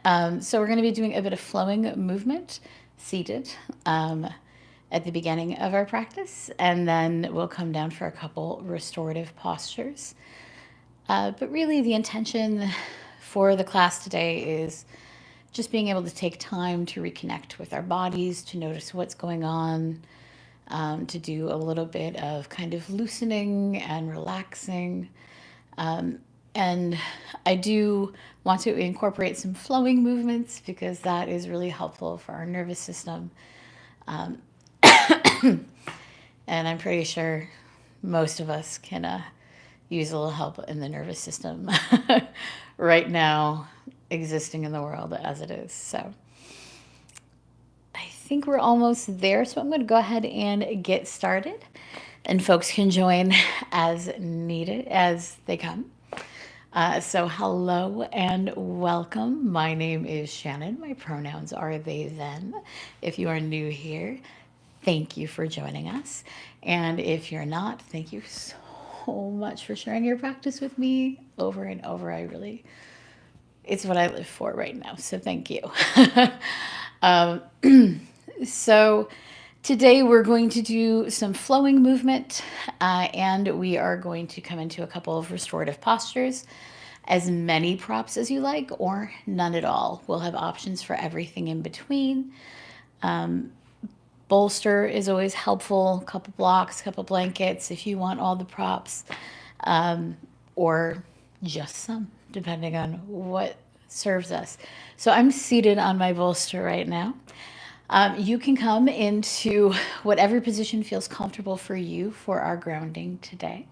So we're going to be doing a bit of flowing movement seated at the beginning of our practice, and then we'll come down for a couple restorative postures. But really, the intention for the class today is just being able to take time to reconnect with our bodies, to notice what's going on, to do a little bit of kind of loosening and relaxing. And I do want to incorporate some flowing movements because that is really helpful for our nervous system. And I'm pretty sure most of us can use a little help in the nervous system right now, existing in the world as it is. So I think we're almost there. So I'm going to go ahead and get started, and folks can join as needed as they come. So hello and welcome. My name is Shannon. My pronouns are they, them. If you are new here, thank you for joining us. And if you're not, thank you so much for sharing your practice with me over and over. It's what I live for right now. So thank you. um, so today we're going to do some flowing movement, and we are going to come into a couple of restorative postures. As many props as you like, or none at all. We'll have options for everything in between. Bolster is always helpful. A couple blocks, a couple blankets if you want all the props, or just some, depending on what serves us. So I'm seated on my bolster right now. You can come into whatever position feels comfortable for you for our grounding today.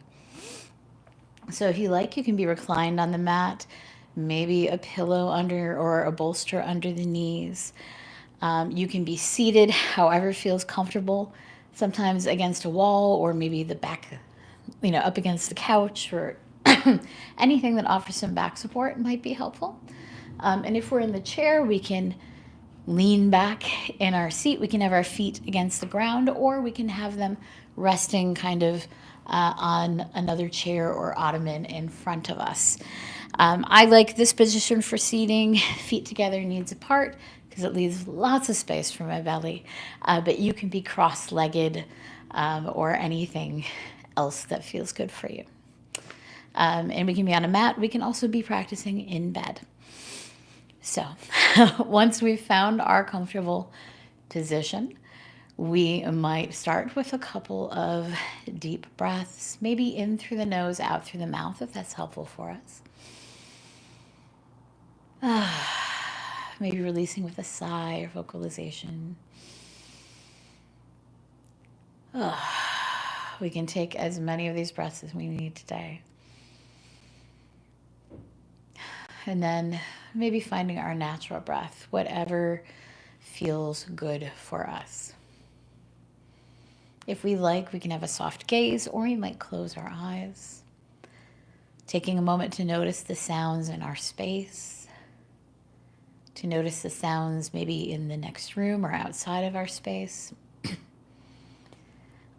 So if you like, you can be reclined on the mat, maybe a pillow under or a bolster under the knees. You can be seated however feels comfortable, sometimes against a wall or maybe the back, up against the couch, or anything that offers some back support might be helpful. And if we're in the chair, we can lean back in our seat. We can have our feet against the ground, or we can have them resting kind of on another chair or ottoman in front of us. I like this position for seating, feet together, knees apart, because it leaves lots of space for my belly. But you can be cross-legged or anything else that feels good for you. And we can be on a mat. We can also be practicing in bed. So once we've found our comfortable position, we might start with a couple of deep breaths, maybe in through the nose, out through the mouth, if that's helpful for us. Maybe releasing with a sigh or vocalization. We can take as many of these breaths as we need today. And then maybe finding our natural breath, whatever feels good for us. If we like, we can have a soft gaze, or we might close our eyes. Taking a moment to notice the sounds in our space, to notice the sounds maybe in the next room or outside of our space.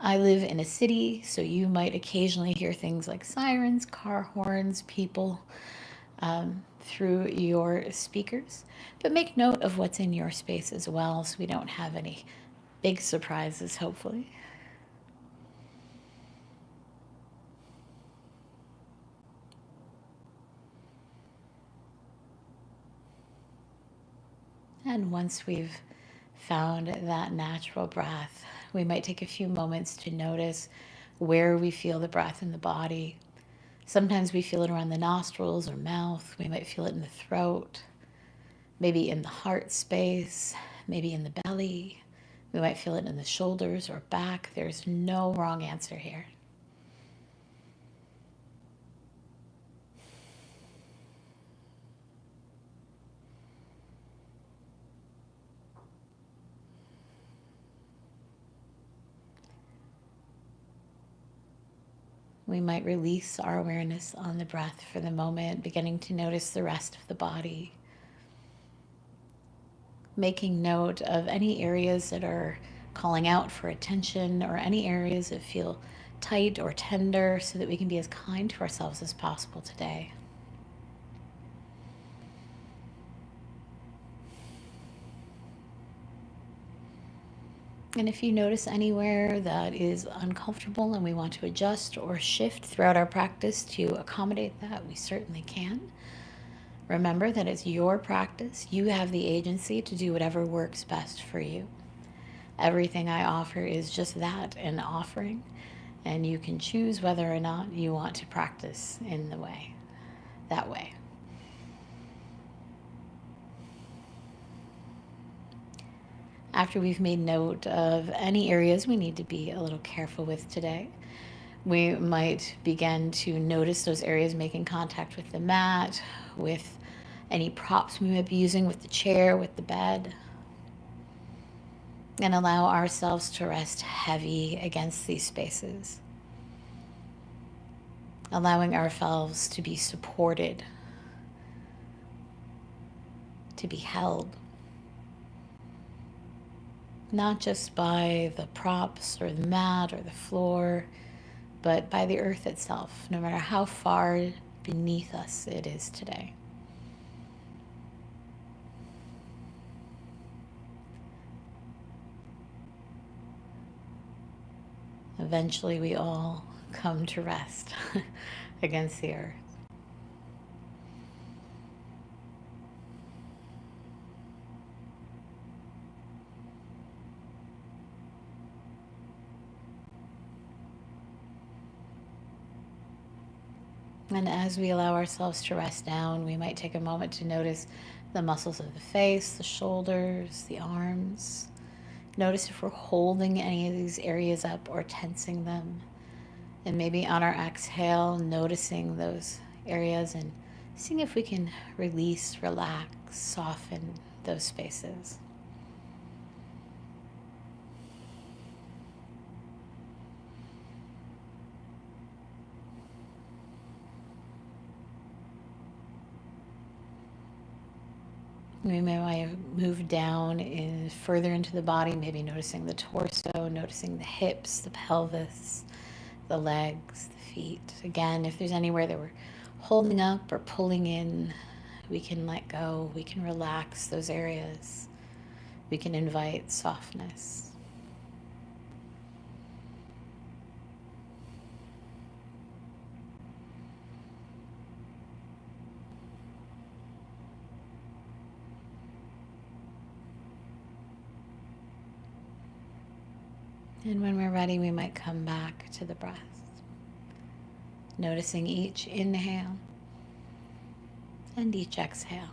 I live in a city, so you might occasionally hear things like sirens, car horns, people through your speakers. But make note of what's in your space as well, so we don't have any big surprises, hopefully. And once we've found that natural breath, we might take a few moments to notice where we feel the breath in the body. Sometimes we feel it around the nostrils or mouth. We might feel it in the throat, maybe in the heart space, maybe in the belly. We might feel it in the shoulders or back. There's no wrong answer here. We might release our awareness on the breath for the moment, beginning to notice the rest of the body. Making note of any areas that are calling out for attention, or any areas that feel tight or tender, so that we can be as kind to ourselves as possible today. And if you notice anywhere that is uncomfortable and we want to adjust or shift throughout our practice to accommodate that, we certainly can. Remember that it's your practice. You have the agency to do whatever works best for you. Everything I offer is just that, an offering, and you can choose whether or not you want to practice in that way. After we've made note of any areas we need to be a little careful with today, we might begin to notice those areas making contact with the mat, with any props we might be using, with the chair, with the bed, and allow ourselves to rest heavy against these spaces, allowing ourselves to be supported, to be held, not just by the props or the mat or the floor, but by the earth itself, no matter how far beneath us it is today. Eventually, we all come to rest against the earth. And as we allow ourselves to rest down, we might take a moment to notice the muscles of the face, the shoulders, the arms. Notice if we're holding any of these areas up or tensing them. And maybe on our exhale, noticing those areas and seeing if we can release, relax, soften those spaces. We may move down further into the body, maybe noticing the torso, noticing the hips, the pelvis, the legs, the feet. Again, if there's anywhere that we're holding up or pulling in, we can let go, we can relax those areas, we can invite softness. And when we're ready, we might come back to the breath, noticing each inhale and each exhale.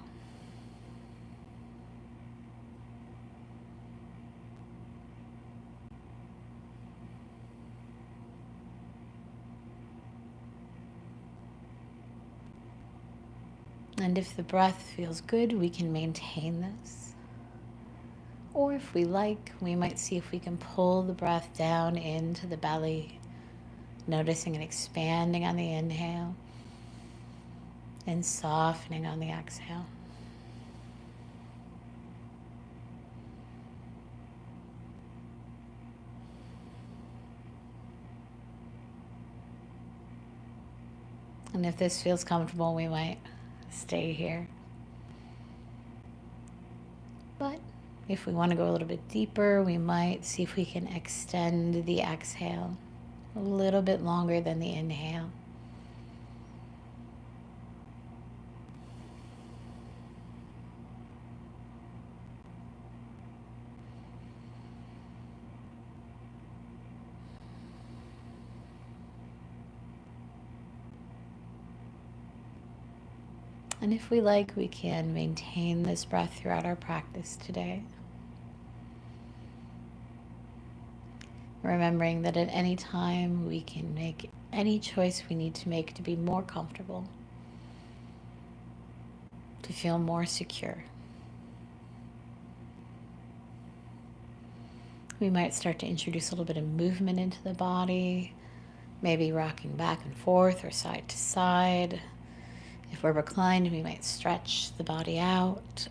And if the breath feels good, we can maintain this. Or if we like, we might see if we can pull the breath down into the belly, noticing and expanding on the inhale and softening on the exhale. And if this feels comfortable, we might stay here. But if we want to go a little bit deeper, we might see if we can extend the exhale a little bit longer than the inhale. And if we like, we can maintain this breath throughout our practice today. Remembering that at any time we can make any choice we need to make to be more comfortable, to feel more secure. We might start to introduce a little bit of movement into the body, maybe rocking back and forth or side to side. If we're reclined, we might stretch the body out.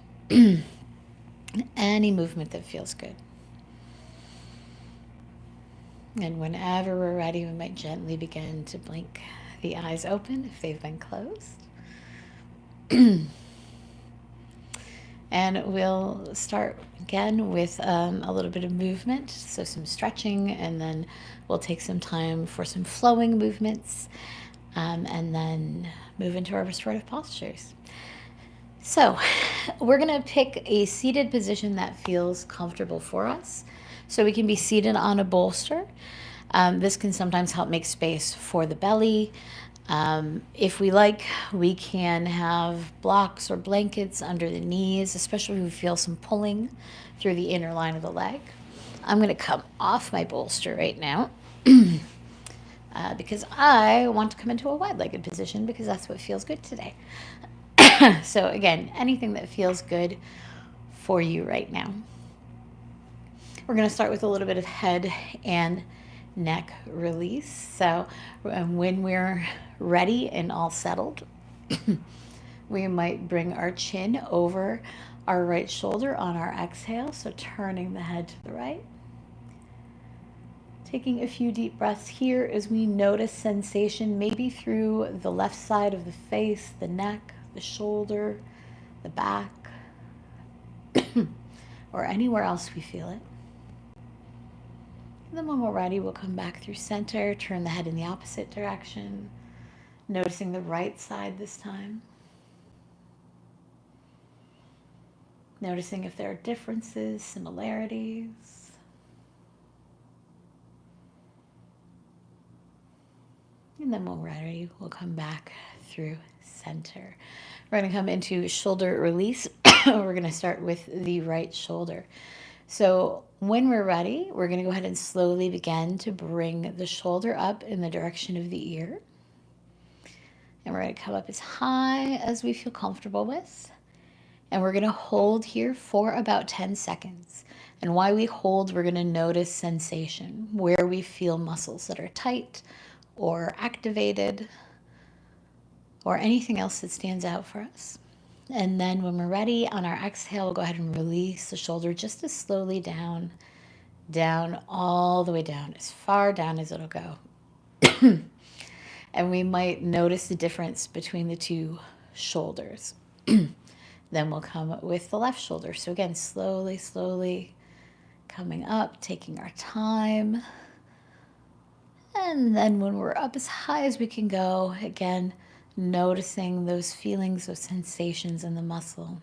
Any movement that feels good. And whenever we're ready, we might gently begin to blink the eyes open if they've been closed. And we'll start again with a little bit of movement, so some stretching, and then we'll take some time for some flowing movements, and then move into our restorative postures. So we're going to pick a seated position that feels comfortable for us. So we can be seated on a bolster. This can sometimes help make space for the belly. If we like, we can have blocks or blankets under the knees, especially if we feel some pulling through the inner line of the leg. I'm going to come off my bolster right now because I want to come into a wide-legged position because that's what feels good today. So again, anything that feels good for you right now. We're going to start with a little bit of head and neck release. So when we're ready and all settled, we might bring our chin over our right shoulder on our exhale. So turning the head to the right. Taking a few deep breaths here as we notice sensation maybe through the left side of the face, the neck, the shoulder, the back, or anywhere else we feel it. And then when we're ready, we'll come back through center, turn the head in the opposite direction, noticing the right side this time. Noticing if there are differences, similarities. And then when we're ready, we'll come back through center. We're going to come into shoulder release. We're going to start with the right shoulder. So when we're ready, we're going to go ahead and slowly begin to bring the shoulder up in the direction of the ear. And we're going to come up as high as we feel comfortable with. And we're going to hold here for about 10 seconds. And while we hold, we're going to notice sensation, where we feel muscles that are tight or activated or anything else that stands out for us. And then when we're ready, on our exhale, we'll go ahead and release the shoulder just as slowly down, all the way down, as far down as it'll go. And we might notice the difference between the two shoulders. Then we'll come with the left shoulder. So again, slowly, slowly coming up, taking our time. And then when we're up as high as we can go, again, noticing those feelings, those sensations in the muscle.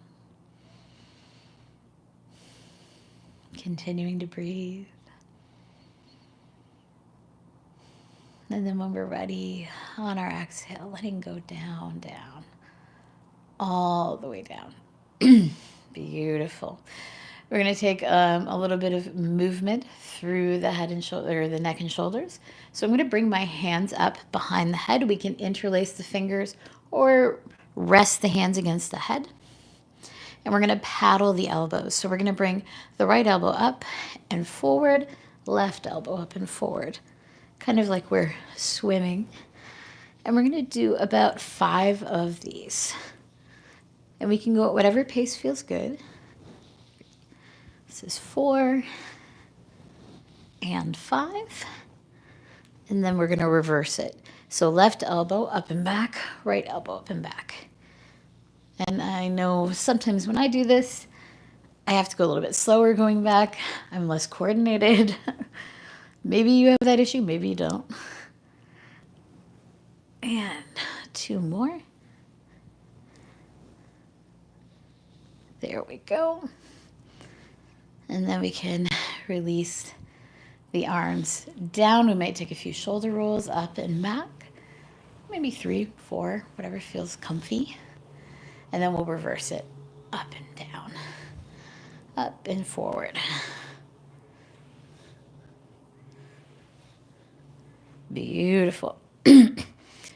Continuing to breathe. And then when we're ready, on our exhale, letting go down, down, all the way down. Beautiful. We're going to take a little bit of movement through the head and shoulder, the neck and shoulders. So I'm going to bring my hands up behind the head. We can interlace the fingers or rest the hands against the head. And we're going to paddle the elbows. So we're going to bring the right elbow up and forward, left elbow up and forward, kind of like we're swimming. And we're going to do about 5 of these. And we can go at whatever pace feels good. This is 4 and 5. And then we're going to reverse it. So left elbow up and back, right elbow up and back. And I know sometimes when I do this, I have to go a little bit slower going back. I'm less coordinated. Maybe you have that issue, maybe you don't. And 2 more. There we go. And then we can release the arms down. We might take a few shoulder rolls up and back. Maybe 3, 4, whatever feels comfy. And then we'll reverse it up and down, up and forward. Beautiful. We're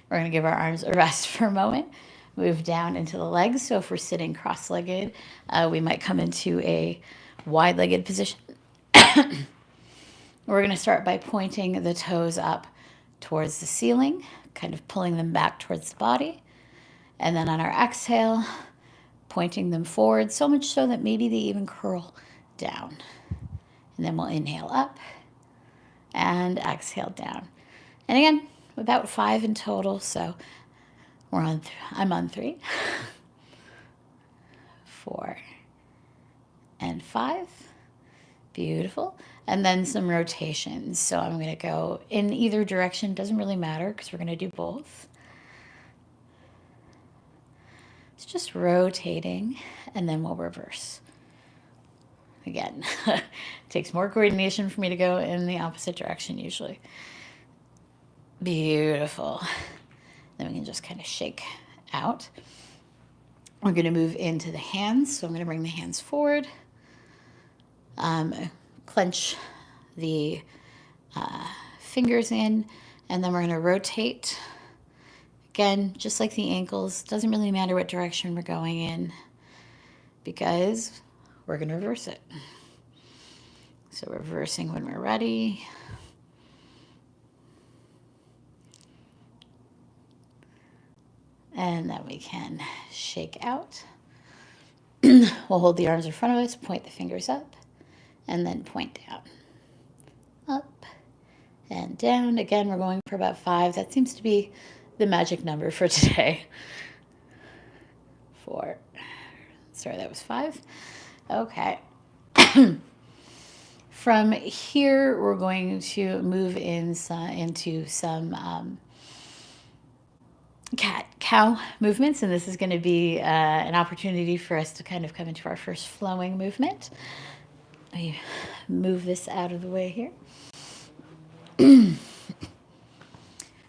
going to give our arms a rest for a moment. Move down into the legs. So if we're sitting cross-legged, we might come into a wide-legged position. We're going to start by pointing the toes up towards the ceiling, kind of pulling them back towards the body. And then on our exhale, pointing them forward, so much so that maybe they even curl down. And then we'll inhale up and exhale down. And again, about 5 in total, so I'm on 3, 4, and and 5. Beautiful. And then some rotations. So I'm going to go in either direction. Doesn't really matter because we're going to do both. It's just rotating, and then we'll reverse. Again, it takes more coordination for me to go in the opposite direction usually. Beautiful. Then we can just kind of shake out. We're going to move into the hands. So I'm going to bring the hands forward. Clench the fingers in, and then we're going to rotate. Again, just like the ankles, doesn't really matter what direction we're going in because we're going to reverse it. So reversing when we're ready. And then we can shake out. We'll hold the arms in front of us, point the fingers up, and then point down. Up and down. Again, we're going for about 5. That seems to be the magic number for today. 4. Sorry, that was 5. Okay. From here, we're going to move into some cat-cow movements, and this is going to be an opportunity for us to kind of come into our first flowing movement. Let me move this out of the way here.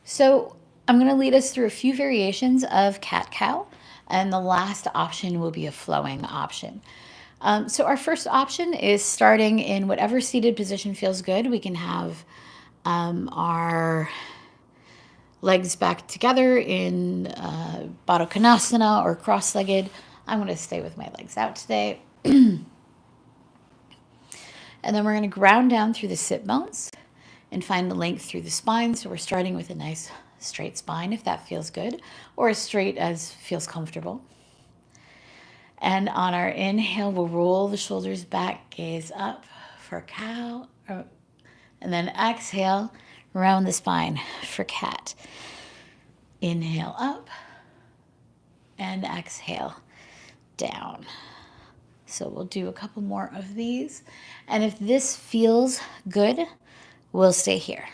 So I'm going to lead us through a few variations of cat-cow, and the last option will be a flowing option. So our first option is starting in whatever seated position feels good. We can have our legs back together in Baddha Konasana or cross-legged. I'm going to stay with my legs out today. And then we're going to ground down through the sit bones and find the length through the spine. So we're starting with a nice straight spine if that feels good, or as straight as feels comfortable. And on our inhale, we'll roll the shoulders back, gaze up for cow, and then exhale, round the spine for cat. Inhale up and exhale down. So we'll do a couple more of these. And if this feels good, we'll stay here.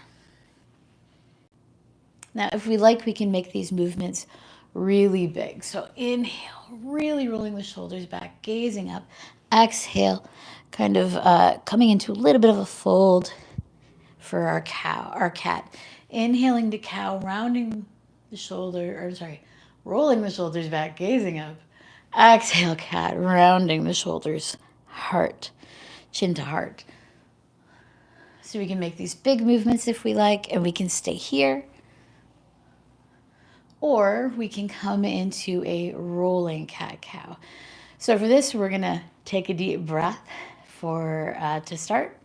Now, if we like, we can make these movements really big. So inhale, really rolling the shoulders back, gazing up. Exhale, kind of coming into a little bit of a fold for our cat. Inhaling to cow, rounding the rolling the shoulders back, gazing up. Exhale, cat, rounding the shoulders, heart, chin to heart. So we can make these big movements if we like, and we can stay here. Or we can come into a rolling cat-cow. So for this, we're going to take a deep breath to start.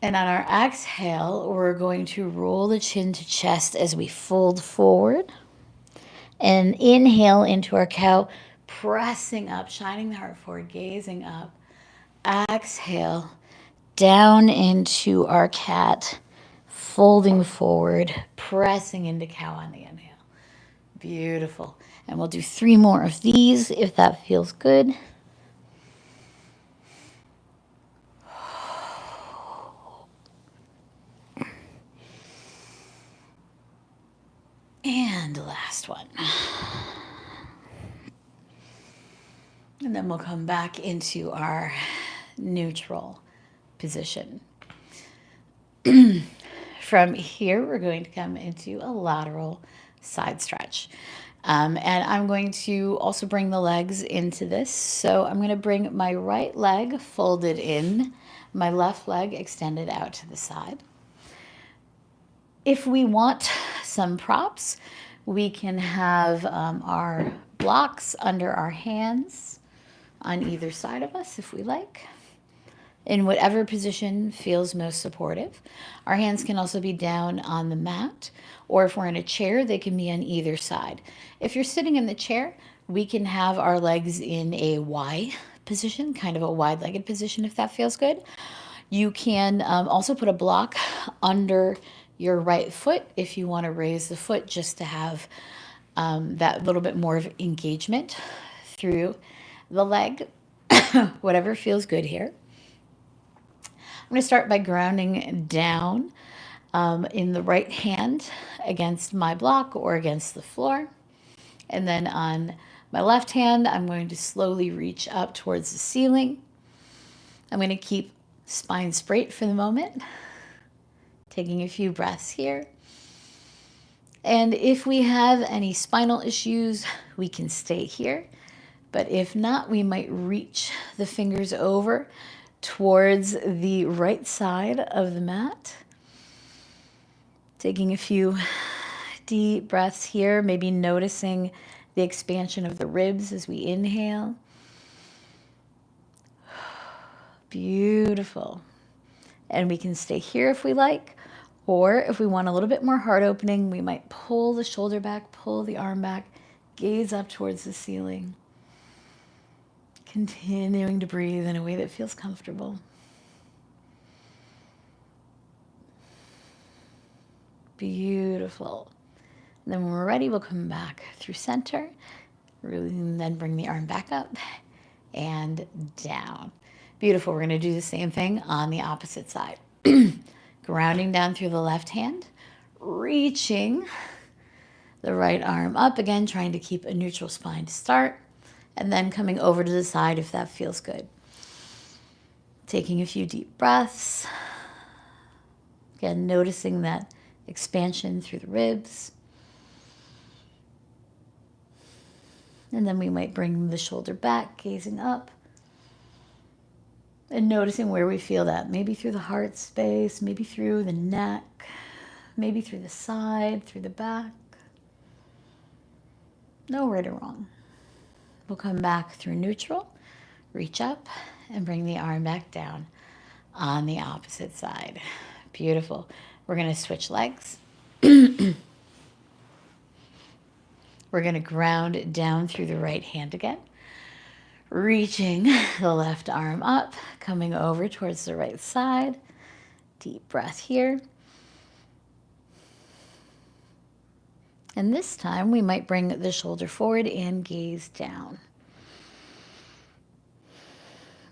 And on our exhale, we're going to roll the chin to chest as we fold forward. And inhale into our cow, pressing up, shining the heart forward, gazing up. Exhale, down into our cat, folding forward, pressing into cow on the inhale. Beautiful. And we'll do 3 more of these if that feels good. And the last one. And then we'll come back into our neutral position. From here, we're going to come into a lateral side stretch. And I'm going to also bring the legs into this. So I'm going to bring my right leg folded in, my left leg extended out to the side. If we want some props, we can have our blocks under our hands on either side of us if we like, in whatever position feels most supportive. Our hands can also be down on the mat, or if we're in a chair, they can be on either side. If you're sitting in the chair, we can have our legs in a Y position, kind of a wide-legged position if that feels good. You can also put a block under your right foot if you want to raise the foot just to have that little bit more of engagement through the leg. whatever feels good here. I'm going to start by grounding down in the right hand against my block or against the floor. And then on my left hand, I'm going to slowly reach up towards the ceiling. I'm going to keep spine straight for the moment, taking a few breaths here. And if we have any spinal issues, we can stay here. But if not, we might reach the fingers over towards the right side of the mat. Taking a few deep breaths here, maybe noticing the expansion of the ribs as we inhale. Beautiful. And we can stay here if we like, or if we want a little bit more heart opening, we might pull the shoulder back, pull the arm back, gaze up towards the ceiling. Continuing to breathe in a way that feels comfortable. Beautiful. And then when we're ready, we'll come back through center. And then bring the arm back up and down. Beautiful. We're going to do the same thing on the opposite side. Grounding down through the left hand, reaching the right arm up again, trying to keep a neutral spine to start, and then coming over to the side if that feels good. Taking a few deep breaths. Again, noticing that expansion through the ribs. And then we might bring the shoulder back, gazing up. And noticing where we feel that. Maybe through the heart space, maybe through the neck, maybe through the side, through the back. No right or wrong. We'll come back through neutral, reach up, and bring the arm back down on the opposite side. Beautiful. We're going to switch legs. We're going to ground down through the right hand again. Reaching the left arm up, coming over towards the right side. Deep breath here. And this time we might bring the shoulder forward and gaze down.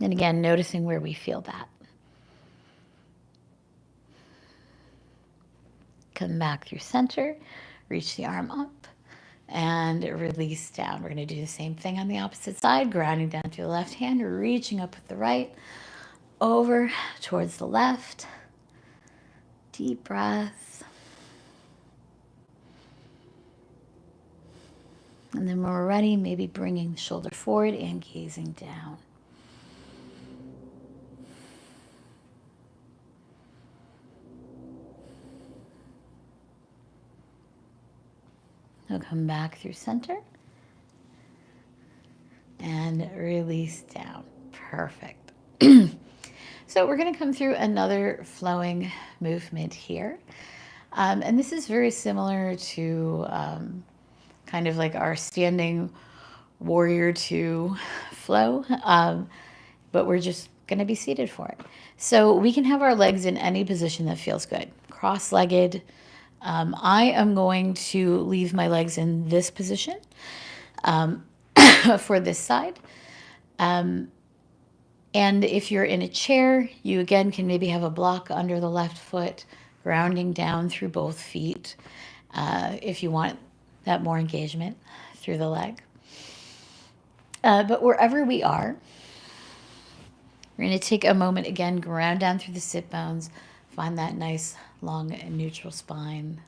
And again, noticing where we feel that. Come back through center, reach the arm up. And release down. We're going to do the same thing on the opposite side, grounding down through the left hand, reaching up with the right, over towards the left. Deep breath. And then when we're ready, maybe bringing the shoulder forward and gazing down. Now come back through center and release down. Perfect. So we're going to come through another flowing movement here. And this is very similar to kind of like our standing warrior two flow, but we're just going to be seated for it. So we can have our legs in any position that feels good. Cross-legged. I am going to leave my legs in this position for this side. And if you're in a chair, you again can maybe have a block under the left foot, grounding down through both feet if you want that more engagement through the leg. But wherever we are, we're going to take a moment again, ground down through the sit bones, find that nice long and neutral spine.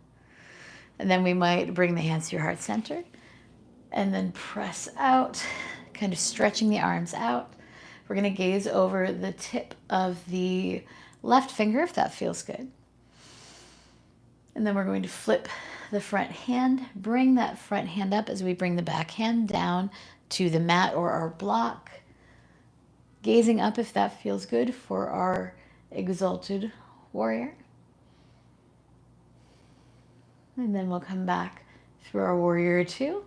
And then we might bring the hands to your heart center and then press out, kind of stretching the arms out. We're going to gaze over the tip of the left finger if that feels good. And then we're going to flip the front hand, bring that front hand up as we bring the back hand down to the mat or our block. Gazing up if that feels good for our exalted warrior. And then we'll come back through our warrior two.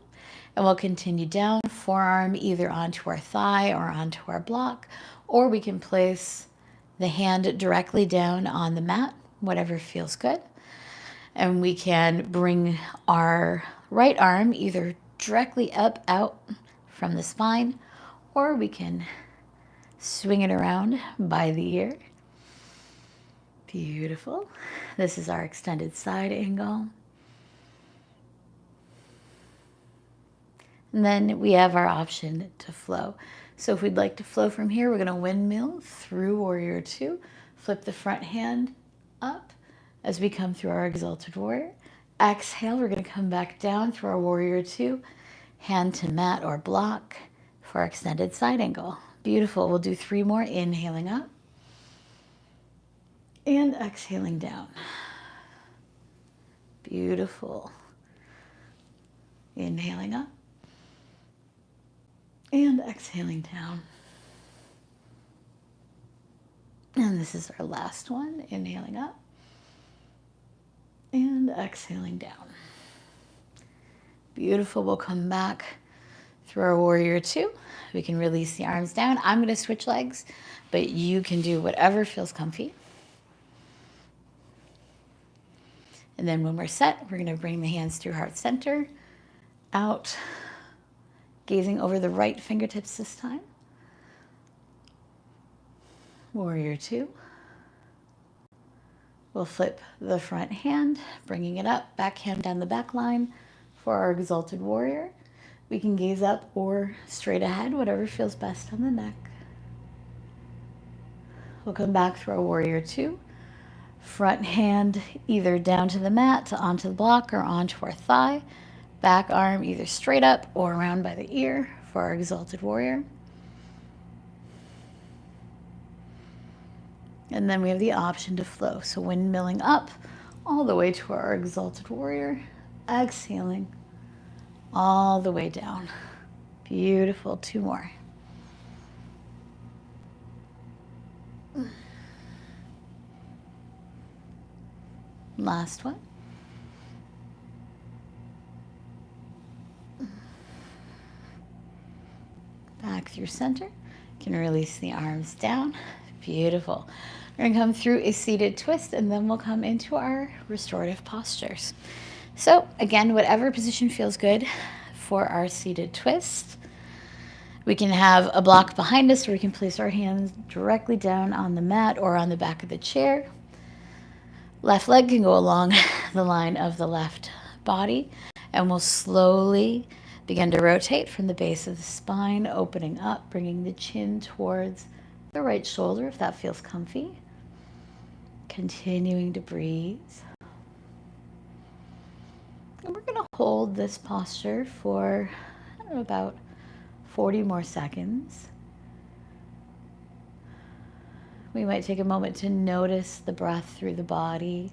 And we'll continue down, forearm either onto our thigh or onto our block. Or we can place the hand directly down on the mat, whatever feels good. And we can bring our right arm either directly up, out from the spine, or we can Swing it around by the ear. Beautiful. This is our extended side angle. And then we have our option to flow. So if we'd like to flow from here, we're going to windmill through warrior two, flip the front hand up as we come through our exalted warrior. Exhale, we're going to come back down through our warrior two, hand to mat or block for our extended side angle. Beautiful. We'll do 3 more, inhaling up and exhaling down. Beautiful. Inhaling up and exhaling down. And this is our last one, inhaling up and exhaling down. Beautiful. We'll come back through our warrior two. We can release the arms down. I'm going to switch legs, but you can do whatever feels comfy. And then when we're set, we're going to bring the hands through heart center, out, gazing over the right fingertips this time. Warrior two. We'll flip the front hand, bringing it up, back hand down the back line for our exalted warrior. We can gaze up or straight ahead, whatever feels best on the neck. We'll come back through our warrior two. Front hand either down to the mat, onto the block, or onto our thigh. Back arm either straight up or around by the ear for our exalted warrior. And then we have the option to flow. So windmilling up all the way to our exalted warrior, exhaling all the way down. Beautiful. 2 more. Last one. Back through center. You can release the arms down. Beautiful. We're going to come through a seated twist, and then we'll come into our restorative postures. So again, whatever position feels good for our seated twist. We can have a block behind us, or we can place our hands directly down on the mat or on the back of the chair. Left leg can go along the line of the left body, and we'll slowly begin to rotate from the base of the spine, opening up, bringing the chin towards the right shoulder if that feels comfy. Continuing to breathe. And we're going to hold this posture for about 40 more seconds. We might take a moment to notice the breath through the body.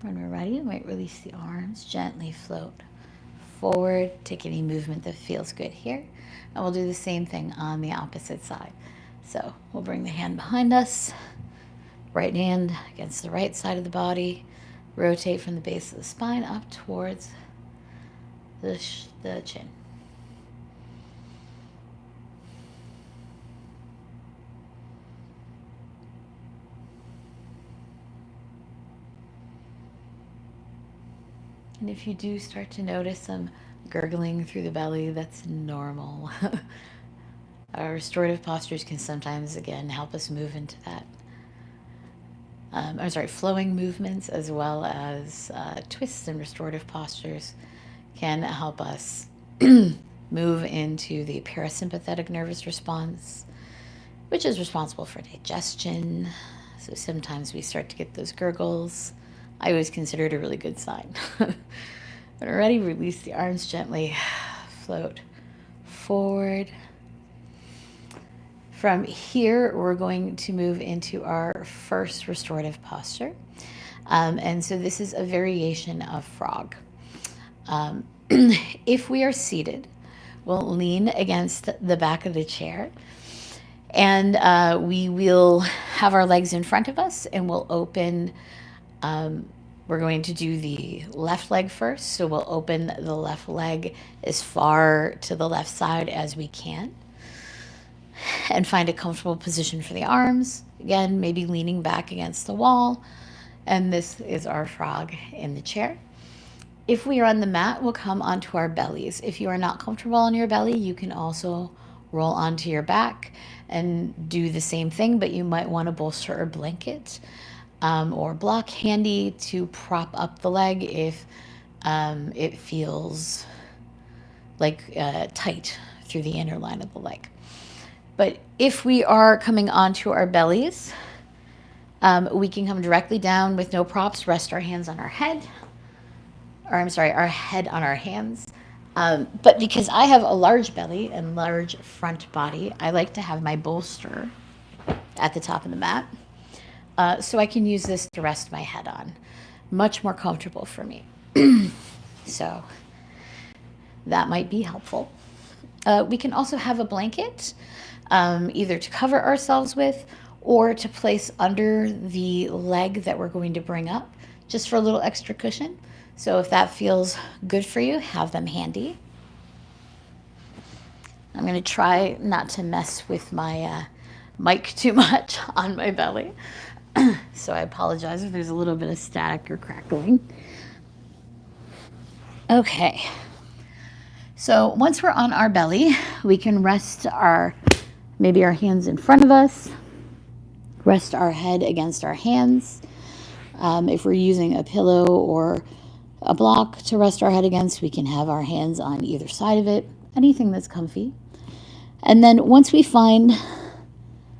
When we're ready, we might release the arms, gently float forward. Take any movement that feels good here. And we'll do the same thing on the opposite side. So we'll bring the hand behind us, right hand against the right side of the body, rotate from the base of the spine up towards the chin. And if you do start to notice some gurgling through the belly, that's normal. Our restorative postures can sometimes, again, help us move into that. Flowing movements as well as twists and restorative postures can help us move into the parasympathetic nervous response, which is responsible for digestion. So sometimes we start to get those gurgles. I always consider it a really good sign. When we're ready, release the arms gently, float forward. From here, we're going to move into our first restorative posture. And so this is a variation of frog. If we are seated, we'll lean against the back of the chair, and we will have our legs in front of us, and we'll open We're going to do the left leg first. So we'll open the left leg as far to the left side as we can and find a comfortable position for the arms. Again, maybe leaning back against the wall. And this is our frog in the chair. If we are on the mat, we'll come onto our bellies. If you are not comfortable on your belly, you can also roll onto your back and do the same thing, but you might want a bolster or blanket or block handy to prop up the leg if it feels like tight through the inner line of the leg. But if we are coming onto our bellies, we can come directly down with no props, rest our hands on our head, or I'm sorry, our head on our hands. But because I have a large belly and large front body, I like to have my bolster at the top of the mat. So I can use this to rest my head on. Much more comfortable for me. So that might be helpful. We can also have a blanket, either to cover ourselves with or to place under the leg that we're going to bring up, just for a little extra cushion. So if that feels good for you, have them handy. I'm going to try not to mess with my mic too much on my belly. So I apologize if there's a little bit of static or crackling. Okay. So once we're on our belly, we can rest maybe our hands in front of us, rest our head against our hands. If we're using a pillow or a block to rest our head against, we can have our hands on either side of it, anything that's comfy. And then once we find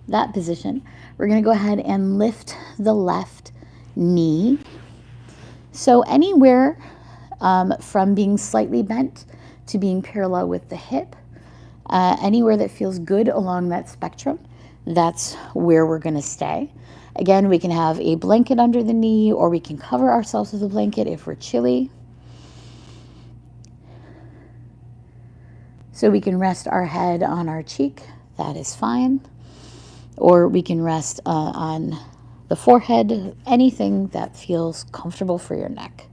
that position, we're going to go ahead and lift the left knee. So anywhere from being slightly bent to being parallel with the hip, anywhere that feels good along that spectrum, that's where we're going to stay. Again, we can have a blanket under the knee, or we can cover ourselves with a blanket if we're chilly. So we can rest our head on our cheek, that is fine. Or we can rest on the forehead, anything that feels comfortable for your neck.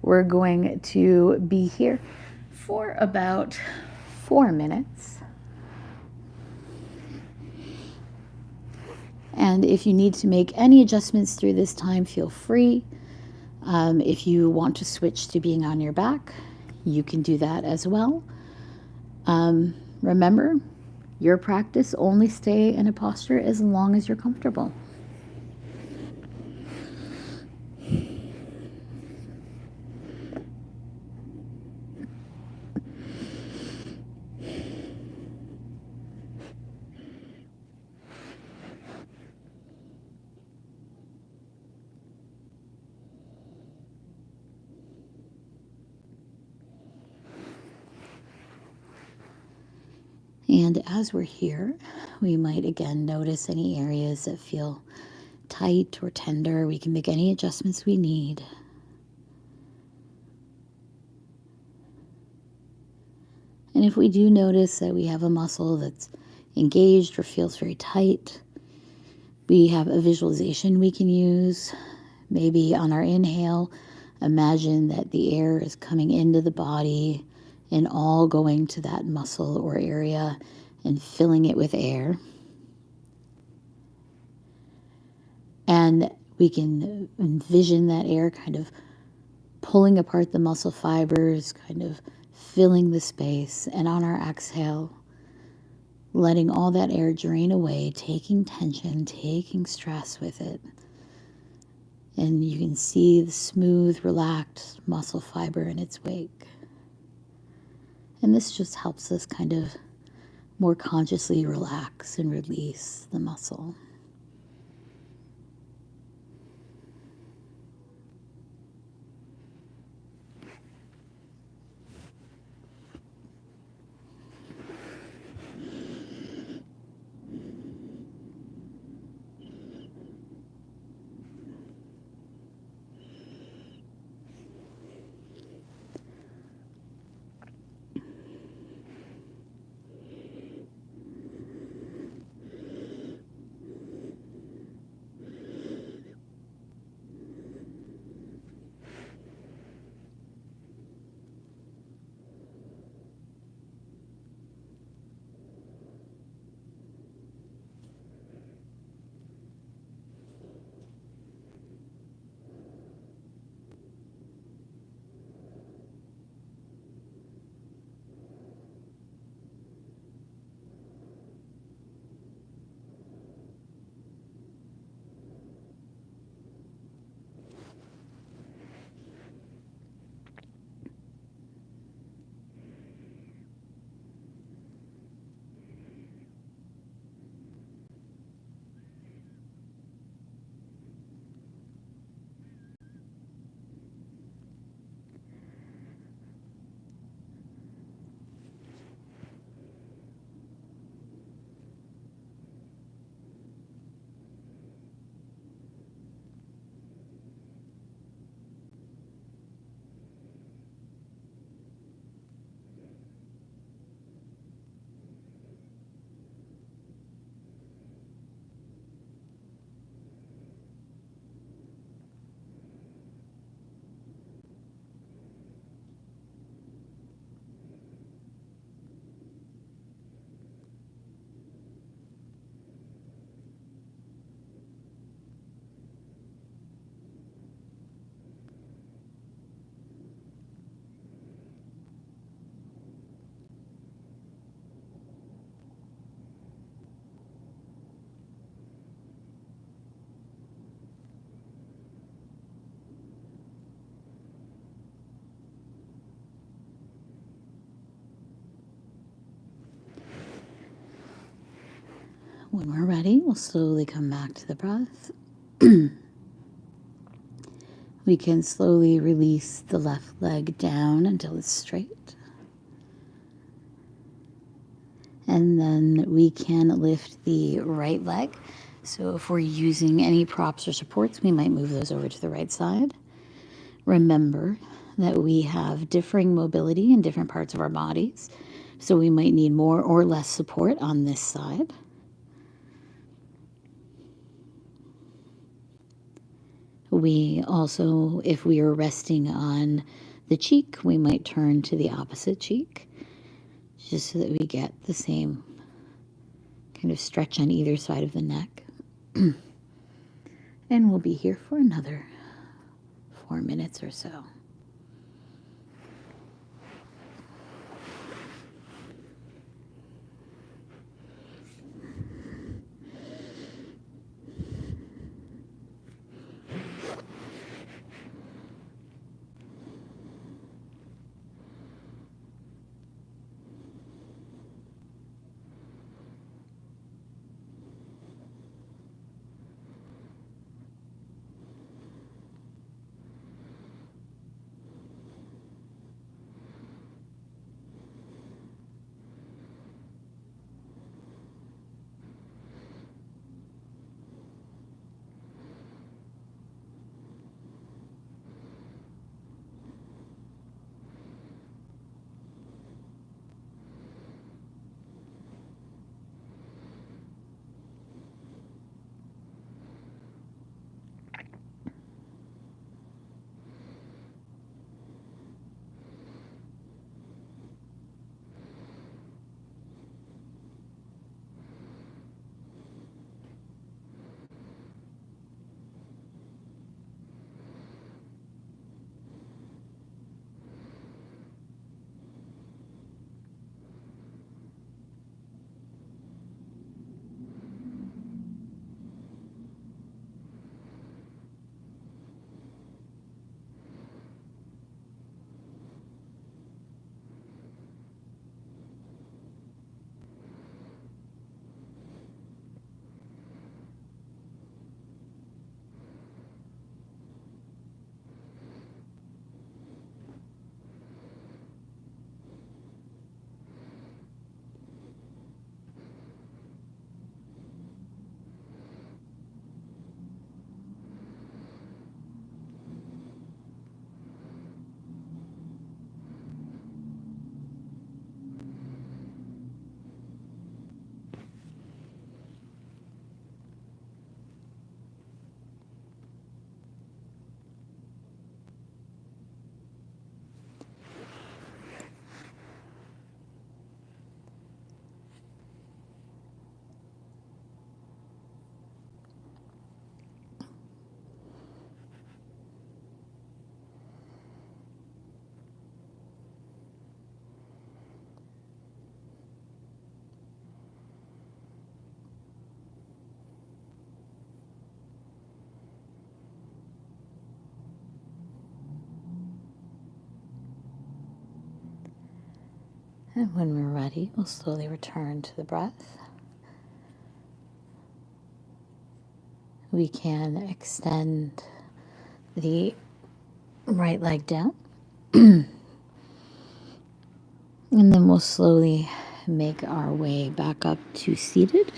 We're going to be here for about 4 minutes. And if you need to make any adjustments through this time, feel free. If you want to switch to being on your back, you can do that as well. Remember, your practice, only stay in a posture as long as you're comfortable. And as we're here, we might again notice any areas that feel tight or tender. We can make any adjustments we need. And if we do notice that we have a muscle that's engaged or feels very tight, we have a visualization we can use. Maybe on our inhale, imagine that the air is coming into the body and all going to that muscle or area and filling it with air. And we can envision that air kind of pulling apart the muscle fibers, kind of filling the space. And on our exhale, letting all that air drain away, taking tension, taking stress with it. And you can see the smooth, relaxed muscle fiber in its wake. And this just helps us kind of more consciously relax and release the muscle. When we're ready, we'll slowly come back to the breath. We can slowly release the left leg down until it's straight. And then we can lift the right leg. So if we're using any props or supports, we might move those over to the right side. Remember that we have differing mobility in different parts of our bodies. So we might need more or less support on this side. We also, if we are resting on the cheek, we might turn to the opposite cheek, just so that we get the same kind of stretch on either side of the neck. And we'll be here for another 4 minutes or so. And when we're ready, we'll slowly return to the breath. We can extend the right leg down. And then we'll slowly make our way back up to seated.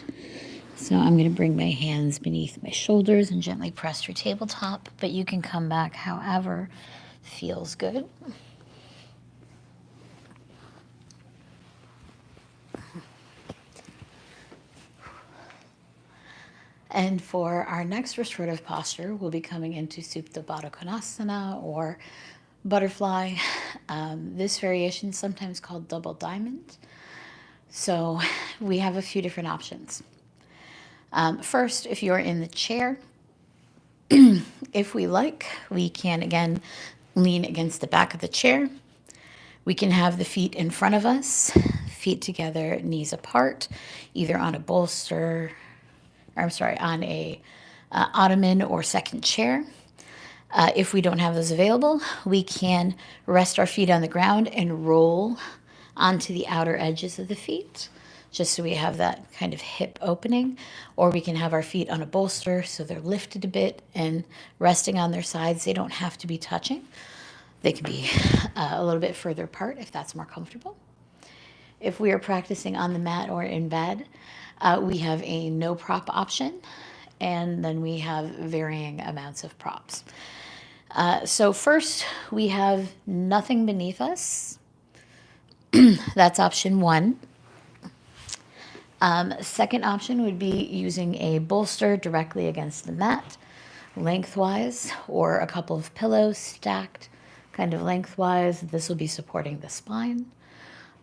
So I'm going to bring my hands beneath my shoulders and gently press your tabletop, but you can come back however feels good. And for our next restorative posture, we'll be coming into Supta Baddha Konasana or butterfly. This variation is sometimes called double diamond. So we have a few different options. First, if you're in the chair, if we like, we can again lean against the back of the chair. We can have the feet in front of us, feet together, knees apart, either on a bolster, on a ottoman or second chair. If we don't have those available, we can rest our feet on the ground and roll onto the outer edges of the feet. just so we have that kind of hip opening. Or we can have our feet on a bolster so they're lifted a bit and resting on their sides. They don't have to be touching. They can be a little bit further apart if that's more comfortable. If we are practicing on the mat or in bed, we have a no prop option, and then we have varying amounts of props. So first, we have nothing beneath us. That's option one. Second option would be using a bolster directly against the mat, lengthwise, or a couple of pillows stacked kind of lengthwise. This will be supporting the spine.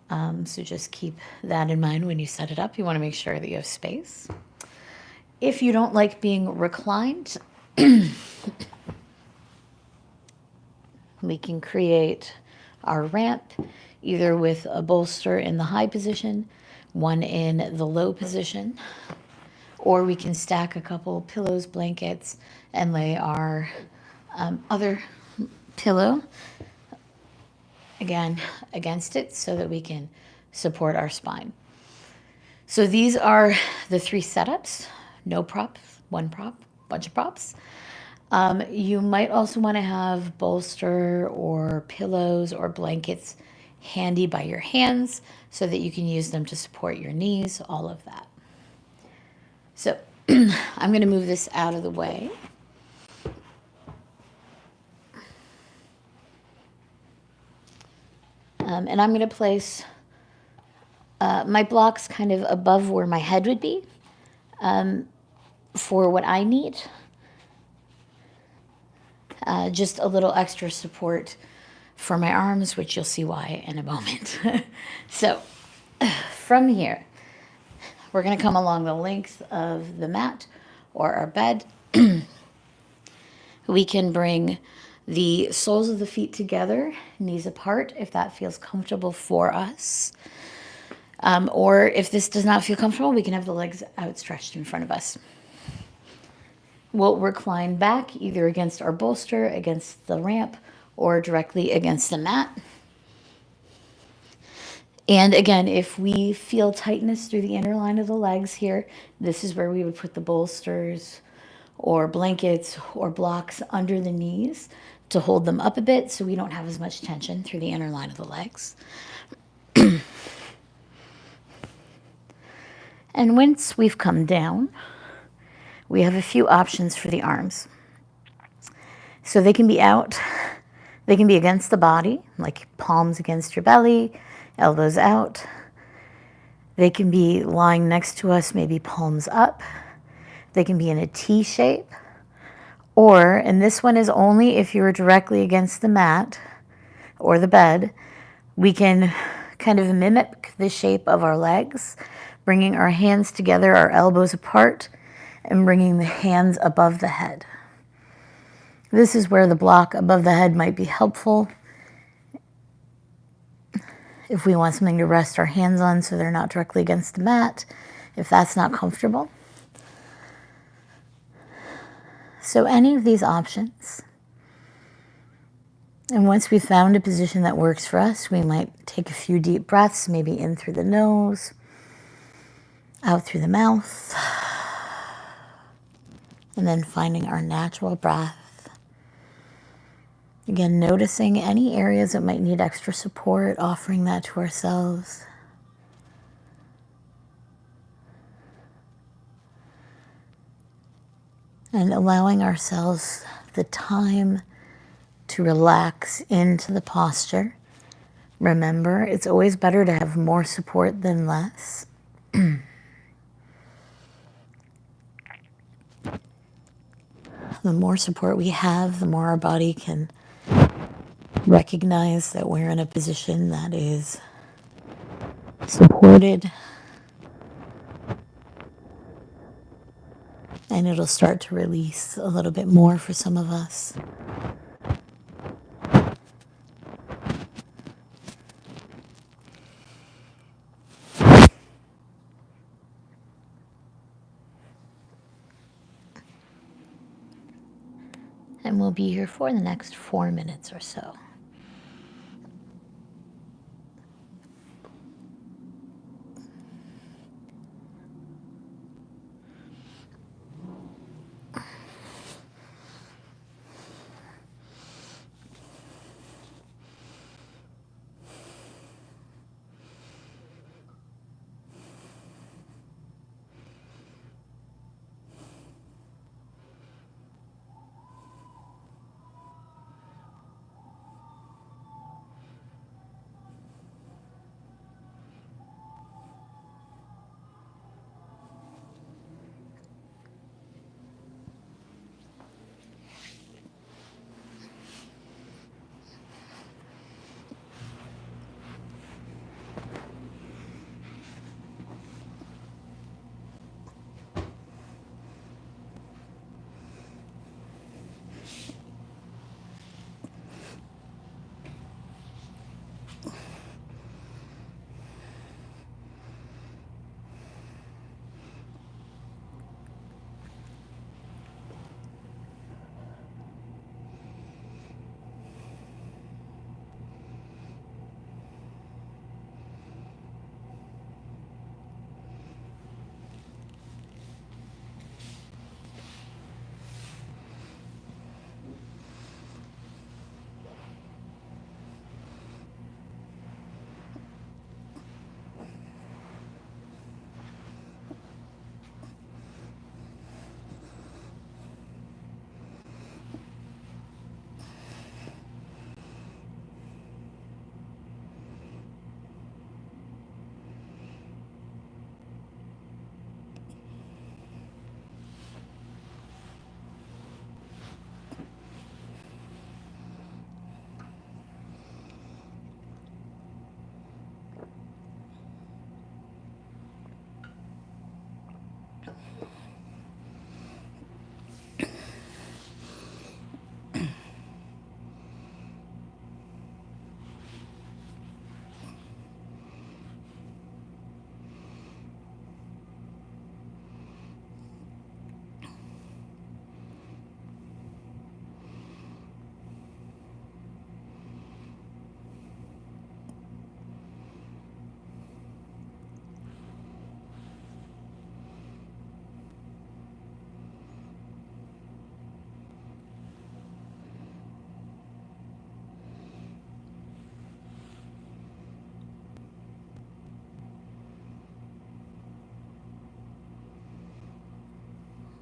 So just keep that in mind when you set it up. You want to make sure that you have space. If you don't like being reclined, we can create our ramp either with a bolster in the high position, one in the low position, or we can stack a couple pillows, blankets, and lay our other pillow again against it so that we can support our spine. So these are the three setups: no props, one prop, bunch of props. You might also want to have bolster or pillows or blankets handy by your hands so that you can use them to support your knees, all of that. So I'm going to move this out of the way. And I'm going to place my blocks kind of above where my head would be for what I need. Just a little extra support for my arms, which you'll see why in a moment. So from here, we're going to come along the length of the mat or our bed. We can bring the soles of the feet together, knees apart, if that feels comfortable for us. Or if this does not feel comfortable, we can have the legs outstretched in front of us. We'll recline back either against our bolster, against the ramp, or directly against the mat. And again, if we feel tightness through the inner line of the legs here, this is where we would put the bolsters or blankets or blocks under the knees to hold them up a bit so we don't have as much tension through the inner line of the legs. And once we've come down, we have a few options for the arms. So they can be out, they can be against the body, like palms against your belly, elbows out. They can be lying next to us, maybe palms up. They can be in a T shape. Or, and this one is only if you're directly against the mat or the bed, we can kind of mimic the shape of our legs, bringing our hands together, our elbows apart, and bringing the hands above the head. This is where the block above the head might be helpful if we want something to rest our hands on so they're not directly against the mat, if that's not comfortable. So any of these options. And once we've found a position that works for us, we might take a few deep breaths, maybe in through the nose, out through the mouth, and then finding our natural breath. Again, noticing any areas that might need extra support, offering that to ourselves. And allowing ourselves the time to relax into the posture. Remember, it's always better to have more support than less. The more support we have, the more our body can recognize that we're in a position that is supported. And it'll start to release a little bit more for some of us. And we'll be here for the next 4 minutes or so.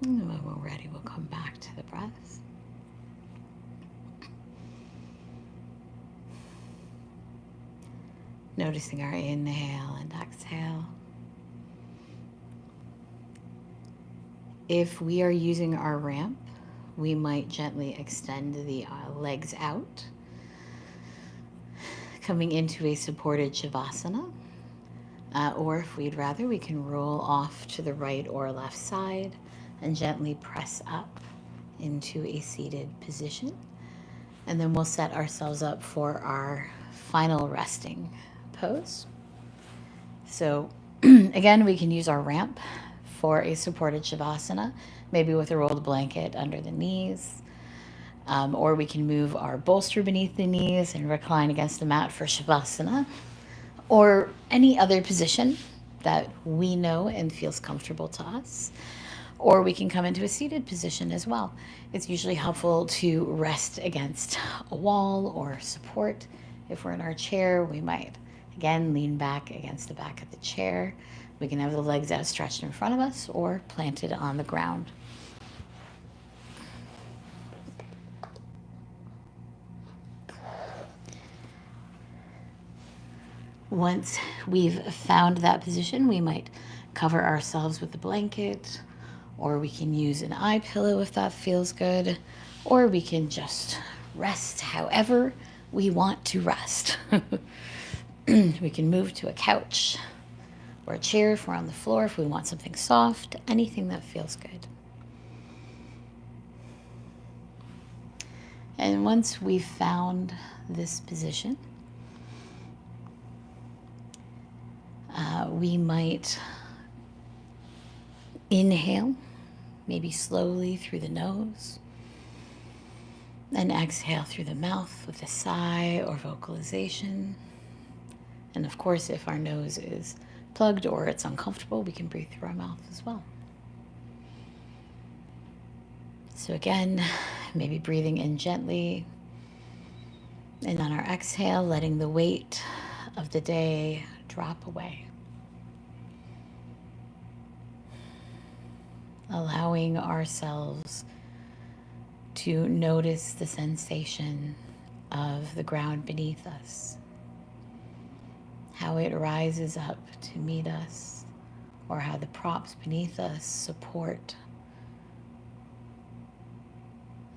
And when we're ready, we'll come back to the breath. Noticing our inhale and exhale. If we are using our ramp, we might gently extend the legs out, coming into a supported Savasana. Or if we'd rather, we can roll off to the right or left side and gently press up into a seated position. And then we'll set ourselves up for our final resting pose. So again, we can use our ramp for a supported Shavasana, maybe with a rolled blanket under the knees. Or we can move our bolster beneath the knees and recline against the mat for Shavasana, or any other position that we know and feels comfortable to us. Or we can come into a seated position as well. It's usually helpful to rest against a wall or support. If we're in our chair, we might, again, lean back against the back of the chair. We can have the legs outstretched in front of us or planted on the ground. Once we've found that position, we might cover ourselves with a blanket, or we can use an eye pillow if that feels good, or we can just rest however we want to rest. We can move to a couch or a chair if we're on the floor, if we want something soft, anything that feels good. And once we've found this position, we might inhale, maybe slowly through the nose, and exhale through the mouth with a sigh or vocalization. And of course, if our nose is plugged or it's uncomfortable, we can breathe through our mouth as well. So again, maybe breathing in gently, and on our exhale, letting the weight of the day drop away. Allowing ourselves to notice the sensation of the ground beneath us, how it rises up to meet us, or how the props beneath us support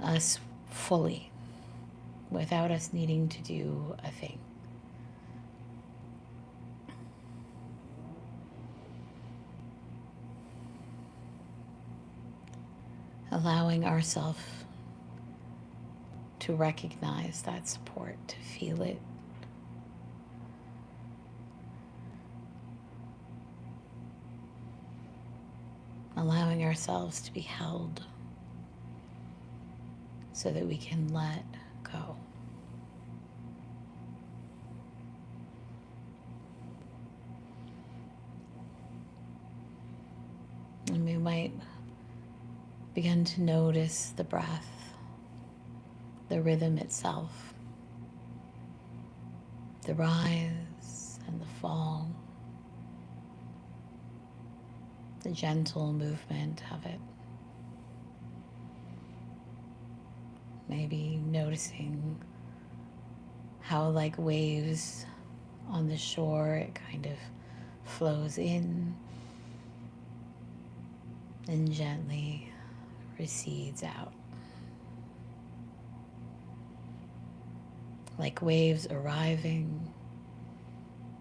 us fully without us needing to do a thing. Allowing ourselves to recognize that support, to feel it. Allowing ourselves to be held so that we can let go. And we might begin to notice the breath, the rhythm itself, the rise and the fall, the gentle movement of it. Maybe noticing how, like waves on the shore, it kind of flows in and gently recedes out. Like waves arriving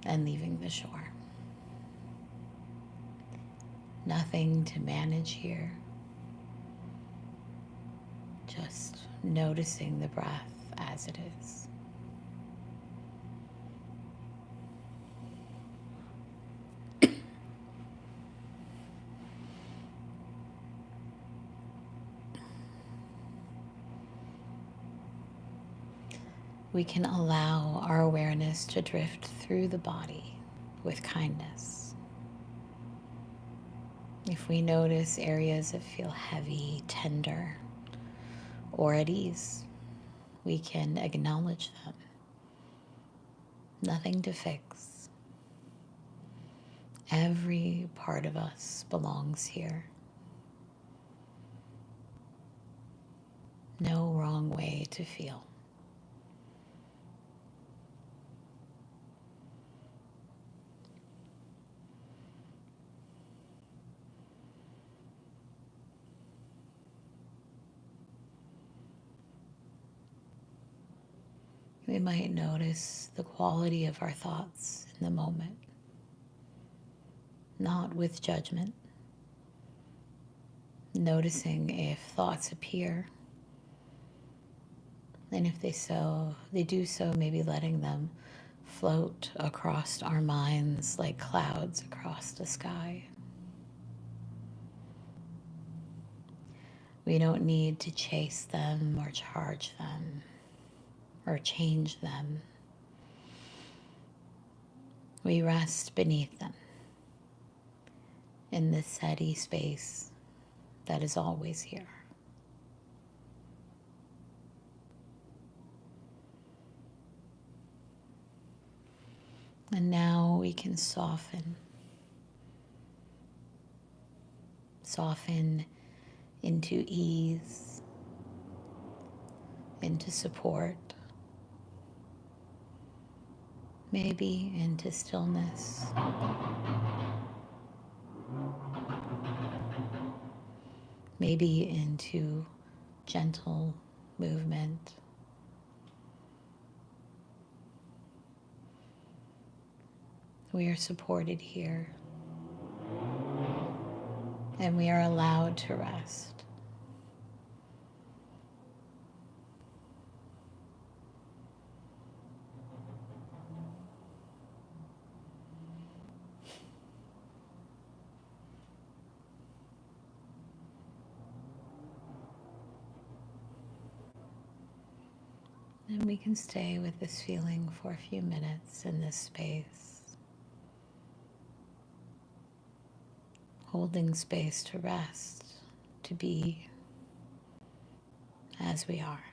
and leaving the shore. Nothing to manage here. Just noticing the breath as it is. We can allow our awareness to drift through the body with kindness. If we notice areas that feel heavy, tender, or at ease, we can acknowledge them. Nothing to fix. Every part of us belongs here. No wrong way to feel. We might notice the quality of our thoughts in the moment, not with judgment. Noticing if thoughts appear, and if they do so, maybe letting them float across our minds like clouds across the sky. We don't need to chase them or charge them or change them. We rest beneath them in the steady space that is always here. And now we can soften into ease, into support, maybe into stillness, maybe into gentle movement. We are supported here, and we are allowed to rest. And we can stay with this feeling for a few minutes in this space, holding space to rest, to be as we are.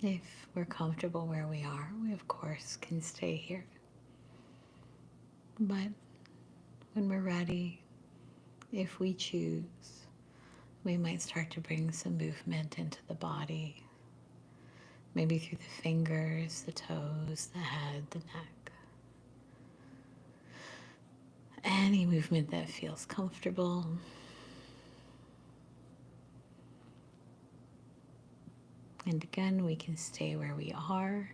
If we're comfortable where we are, we of course can stay here. But when we're ready, if we choose, we might start to bring some movement into the body, maybe through the fingers, the toes, the head, the neck. Any movement that feels comfortable. And again, we can stay where we are,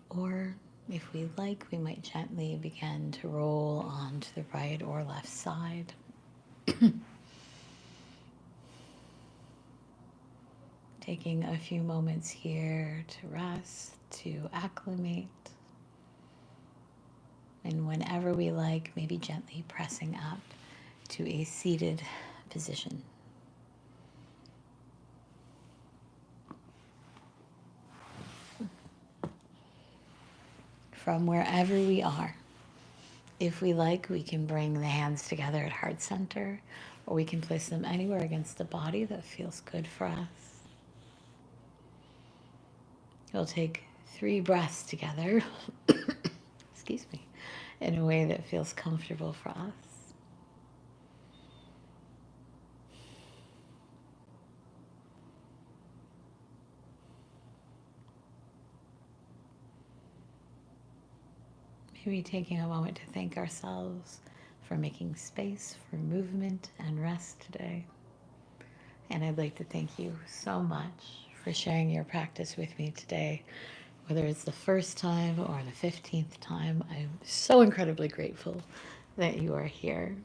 or if we like, we might gently begin to roll onto the right or left side. Taking a few moments here to rest, to acclimate, And whenever we like, maybe gently pressing up to a seated position. From wherever we are, if we like, we can bring the hands together at heart center, or we can place them anywhere against the body that feels good for us. We'll take 3 breaths together, excuse me, in a way that feels comfortable for us. Maybe taking a moment to thank ourselves for making space for movement and rest today. And I'd like to thank you so much for sharing your practice with me today. Whether it's the first time or the 15th time, I'm so incredibly grateful that you are here.